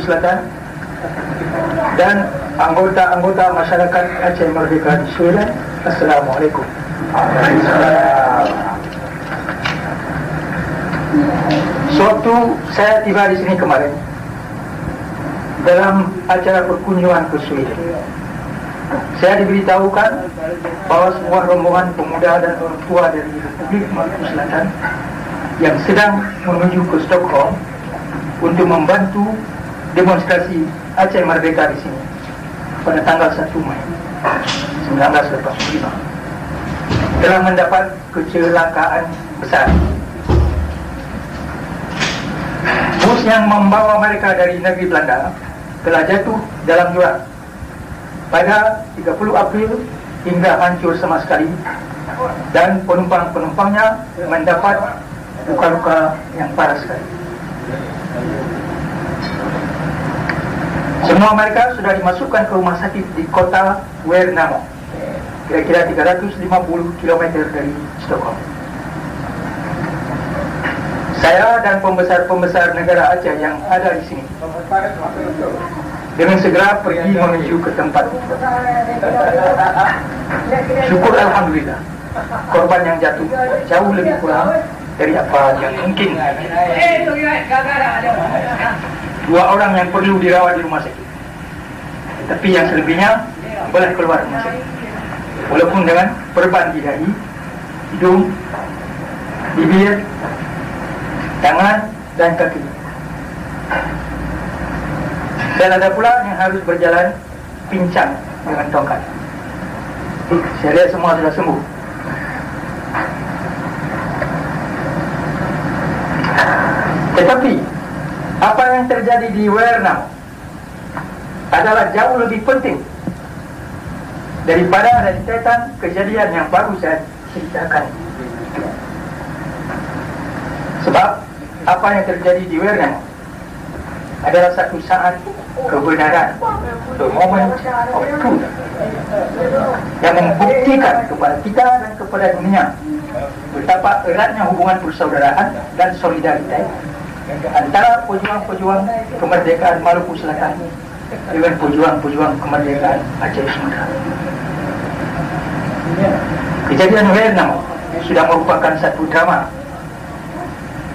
Selatan dan anggota-anggota masyarakat Aceh Merdeka di Sweden. Assalamualaikum. Suatu saya tiba di sini kemarin dalam acara perkunjungan ke Sweden, saya diberitahukan bahwa sebuah rombongan pemuda dan orang tua dari Republik Maluku Selatan yang sedang menuju ke Stockholm untuk membantu demonstrasi Aceh Merdeka di sini pada tanggal 1 Mei 1985 telah mendapat kecelakaan besar. Bus yang membawa mereka dari negeri Belanda telah jatuh dalam jurang pada 30 April hingga hancur sama sekali, dan penumpang-penumpangnya mendapat luka-luka yang parah sekali. Semua mereka sudah dimasukkan ke rumah sakit di kota Värnamo, kira-kira 350 km dari Stockholm. Saya dan pembesar-pembesar negara Aceh yang ada di sini dengan segera pergi menuju ke tempat. Syukur alhamdulillah, korban yang jatuh jauh lebih kurang dari apa yang mungkin. 2 orang yang perlu dirawat di rumah sakit, tapi yang selebihnya boleh keluar rumah sakit, walaupun dengan perban di dahi, hidung, bibir, tangan dan kaki. Dan ada pula yang harus berjalan pincang dengan tongkat. Saya lihat semua sudah sembuh. Tetapi apa yang terjadi di Värnamo adalah jauh lebih penting daripada rentetan kejadian yang baru saya ceritakan. Sebab apa yang terjadi di Värnamo adalah satu saat kebenaran, the moment of truth, yang membuktikan kepada kita dan kepada dunia betapa eratnya hubungan persaudaraan dan solidaritas antara pejuang-pejuang kemerdekaan Maluku Selatan dengan pejuang-pejuang kemerdekaan Aceh Sumatera. Kejadian Värnamo sudah merupakan satu drama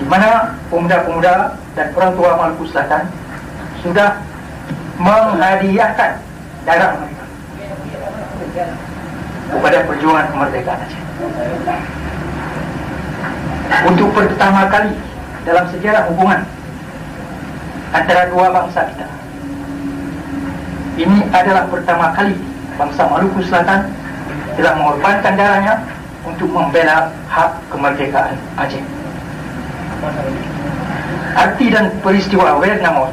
di mana pemuda-pemuda dan orang tua Maluku Selatan sudah menghadiahkan darah mereka kepada perjuangan kemerdekaan Aceh. Untuk pertama kali dalam sejarah hubungan antara dua bangsa kita, ini adalah pertama kali bangsa Maluku Selatan telah mengorbankan darahnya untuk membela hak kemerdekaan Aceh. Arti dan peristiwa Värnamo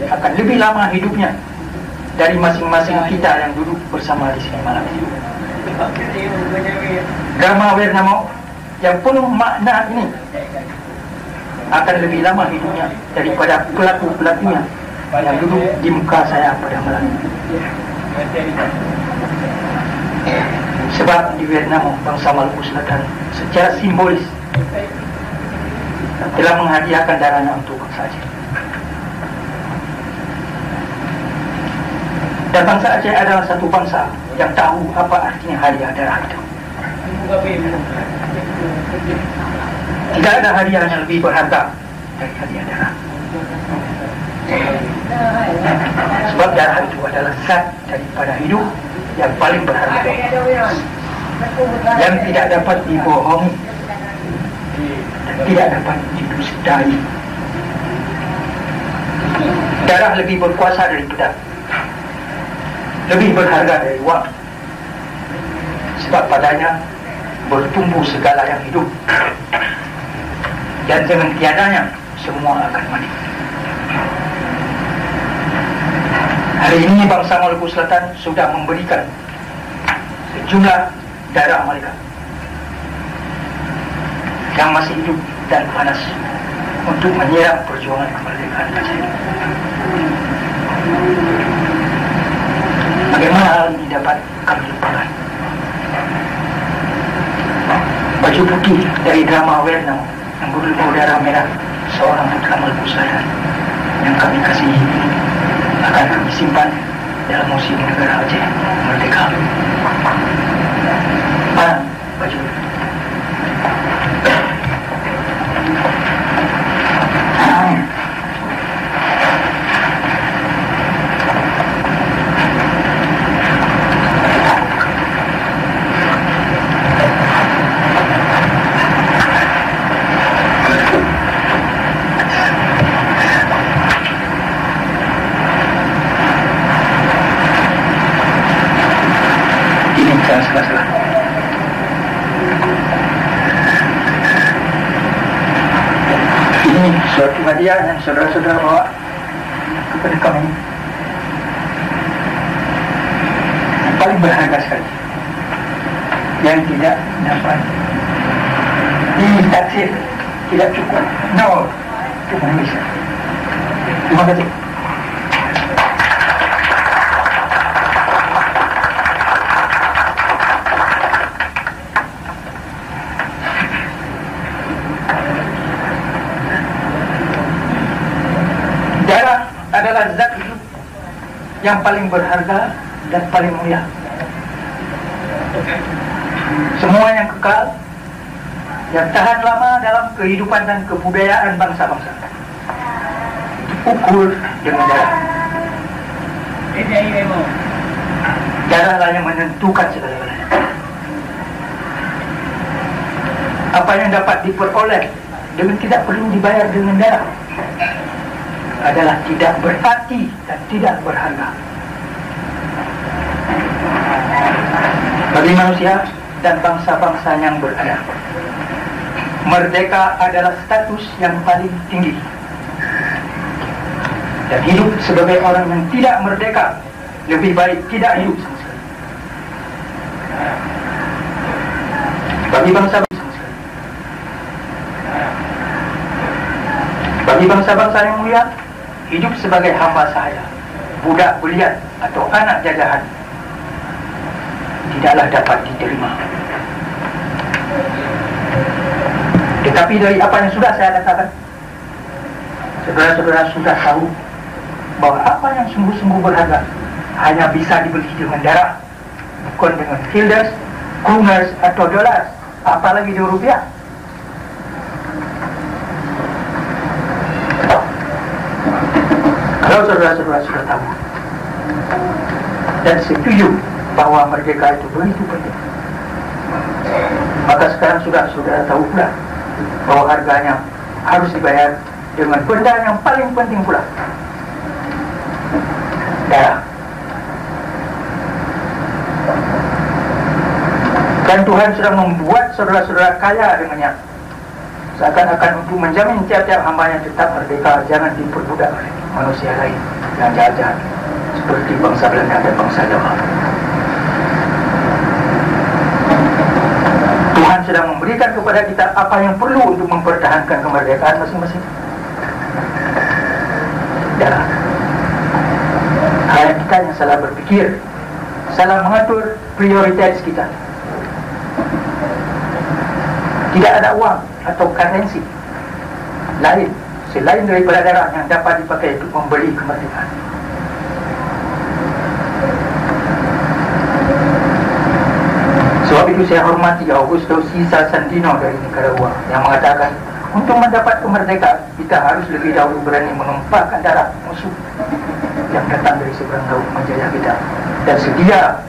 akan lebih lama hidupnya dari masing-masing kita yang duduk bersama di sini malam ini. Drama Värnamo yang penuh makna ini akan lebih lama hidupnya daripada pelaku-pelakunya yang duduk di muka saya pada malam ini. Sebab di Värnamo bangsa Maluku Selatan secara simbolis telah menghadiahkan darahnya untuk bangsa Aceh. Dan bangsa Aceh adalah satu bangsa yang tahu apa artinya hadiah darah itu. Tidak ada hadiah yang lebih berharga dari hadiah darah. Sebab darah itu adalah zat daripada hidup yang paling berharga, yang tidak dapat dibohongi, tidak dapat didustai. Darah lebih berkuasa dari pedang, lebih berharga dari wang, sebab padanya bertumbuh segala yang hidup, dan dengan tiadanya semua akan mati. Hari ini bangsa Maluku Selatan sudah memberikan sejumlah darah mereka yang masih hidup dan panas untuk menyiram perjuangan kemerdekaan Aceh. Bagaimana hal ini dapat kami lupakan? Baju putih dari drama Värnamo yang berlumur darah merah seorang putra Maluku Selatan yang kami kasihi ini disimpan dalam museum negara Aceh Merdeka. Baju. Salah. Ini suatu hadiah yang saudara-saudara bawa kepada kami, yang paling berharga sekali, yang tidak dapat ditaksir, tidak cukup. No, cuma bisa. Terima kasih. Adalah zat hidup yang paling berharga dan paling mulia. Semua yang kekal, yang tahan lama dalam kehidupan dan kebudayaan bangsa-bangsa, diukur dengan darah. Darahlah yang menentukan segala-galanya. Apa yang dapat diperoleh dengan tidak perlu dibayar dengan darah adalah tidak berarti dan tidak berharga bagi manusia dan bangsa-bangsa yang beradab. Merdeka adalah status yang paling tinggi, dan hidup sebagai orang yang tidak merdeka lebih baik tidak hidup sama sekali. Bagi bangsa-bangsa yang mulia, hidup sebagai hamba sahaya, budak belian atau anak jajahan tidaklah dapat diterima. Tetapi dari apa yang sudah saya katakan, saudara-saudara sudah tahu bahwa apa yang sungguh-sungguh berharga hanya bisa dibeli dengan darah, bukan dengan guilders, kroners atau dolar, apalagi di rupiah. Kalau saudara-saudara sudah tahu dan setuju bahwa merdeka itu begitu penting, maka sekarang sudah saudara tahu pula bahwa harganya harus dibayar dengan benda yang paling penting pula, darah. Dan Tuhan sudah membuat saudara-saudara kaya dengannya, seakan-akan untuk menjamin tiap-tiap hambanya tetap merdeka, jangan diperbudak oleh manusia lain yang jahat-jahat seperti bangsa Belanda dan bangsa Jawa. Tuhan sedang memberikan kepada kita apa yang perlu untuk mempertahankan kemerdekaan masing-masing. Darah. Hanya kita yang salah berpikir, salah mengatur prioritas kita. Tidak ada uang atau currency lain selain daripada darah yang dapat dipakai untuk membeli kemerdekaan. Sebab itu saya hormati Augusto Cesar Sandino dari Nicaragua yang mengatakan, untuk mendapat kemerdekaan kita harus lebih dahulu berani menumpahkan darah musuh yang datang dari seberang laut menjajah kita, dan sedia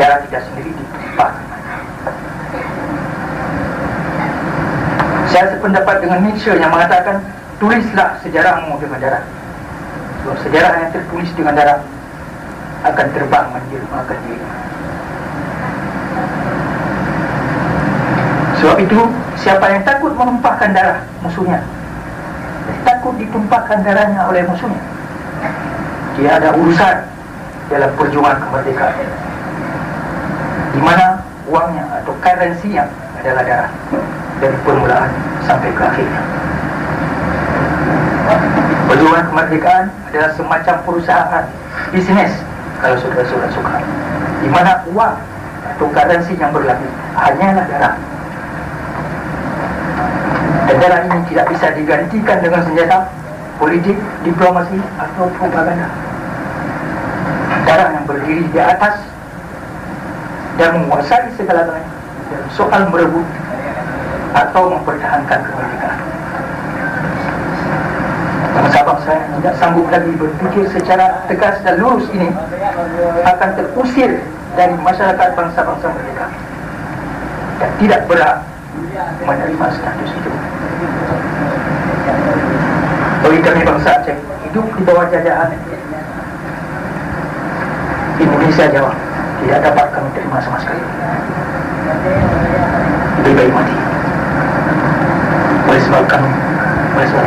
darah kita sendiri ditumpahkan. Saya sependapat dengan Nietzsche yang mengatakan, tulislah sejarahmu dengan darah, sebab sejarah yang tertulis dengan darah akan terbang menjelmakan diri. Sebab itu, siapa yang takut menumpahkan darah musuhnya, takut ditumpahkan darahnya oleh musuhnya, dia ada urusan dalam perjuangan kemerdekaan, di mana uangnya atau currency-nya adalah darah, dari permulaan sampai ke akhirnya. Perjuangan kemerdekaan adalah semacam perusahaan bisnis, kalau saudara-saudara suka, di mana uang atau currency yang berlaku hanyalah darah. Dan darah ini tidak bisa digantikan dengan senjata, politik, diplomasi atau propaganda. antara yang berdiri di atas dan menguasai segala-galanya dalam soal merebut atau mempertahankan kemerdekaan. Bangsa-bangsa yang tidak sanggup lagi berpikir secara tegas dan lurus ini akan terusir dari masyarakat bangsa-bangsa mereka dan tidak berhak menerima status itu. Bagi kami bangsa Aceh, hidup di bawah jajahan Indonesia Jawa tidak dapat kami terima sama sekali. Lebih baik mati. Oleh sebab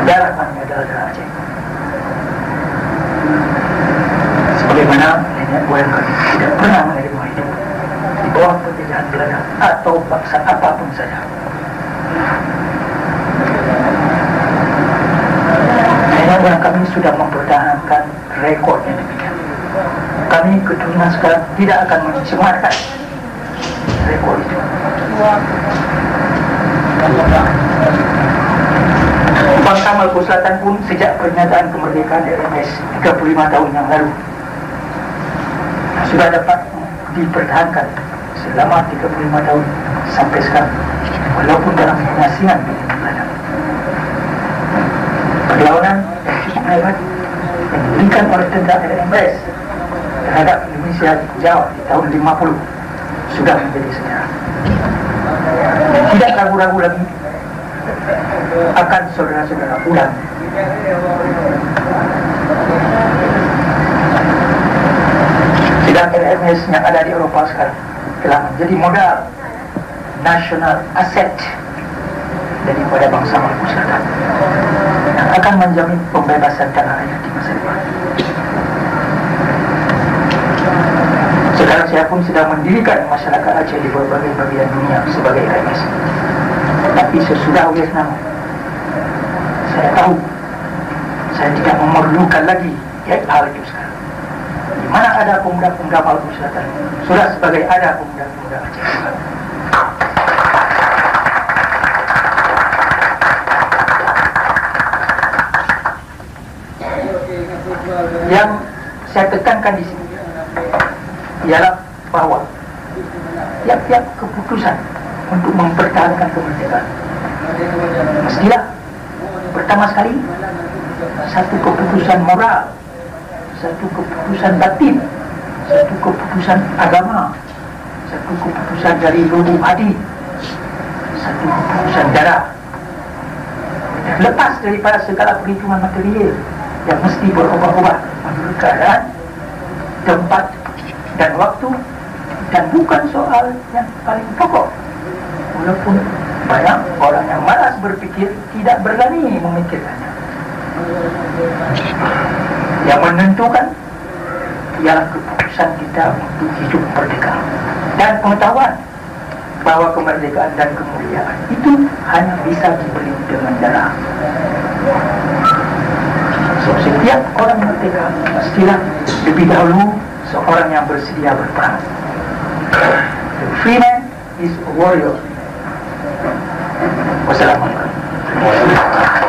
darah kami adalah darah Aceh. Sebagaimana nenek moyang kami tidak pernah menerima hidup di bawah penjajahan Belanda atau bangsa apapun saja. Nenek moyang kami sudah mempertahankan rekod yang demikian. Kami keturunan sekarang tidak akan mencemarkan rekod itu. Bangsa Maluku Selatan pun sejak pernyataan kemerdekaan RMS 35 tahun yang lalu sudah dapat dipertahankan selama 35 tahun sampai sekarang, walaupun dalam penyasingan Belanda. Perlawanan yang cukup hebat yang diberikan oleh tentara RMS terhadap Indonesia Jawa di tahun 50 sudah menjadi sejarah. Tidak ragu-ragu lagi akan saudara-saudara pulang. Sidang RMS yang ada di Eropa sekarang telah menjadi modal nasional aset daripada bangsa Maluku Selatan yang akan menjamin pembebasan tanah air di masa depan. Sekarang saya pun sedang mendirikan masyarakat Aceh di berbagai bagian dunia sebagai RMS. Tapi sesudah Vietnam, saya tahu saya tidak memerlukan lagi hal itu sekarang. Di mana ada pemuda-pemuda Maluku Selatan, sudah sebagai ada pemuda-pemuda Aceh. Yang saya tekankan di sini ialah bahwa tiap-tiap keputusan untuk mempertahankan kemerdekaan mestilah pertama sekali satu keputusan moral, satu keputusan batin, satu keputusan agama, satu keputusan dari lubuk hati, satu keputusan darah, lepas daripada segala perhitungan material yang mesti berubah-ubah menurut keadaan, tempat dan waktu, dan bukan soal yang paling pokok. Walaupun banyak orang yang malas berpikir, tidak berani memikirkannya. Yang menentukan ialah keputusan kita untuk hidup merdeka dan pengetahuan bahwa kemerdekaan dan kemuliaan itu hanya bisa dibeli dengan darah. So, setiap orang merdeka mestilah lebih dahulu seorang yang bersedia berperang. The free man is a warrior. Wassalamualaikum.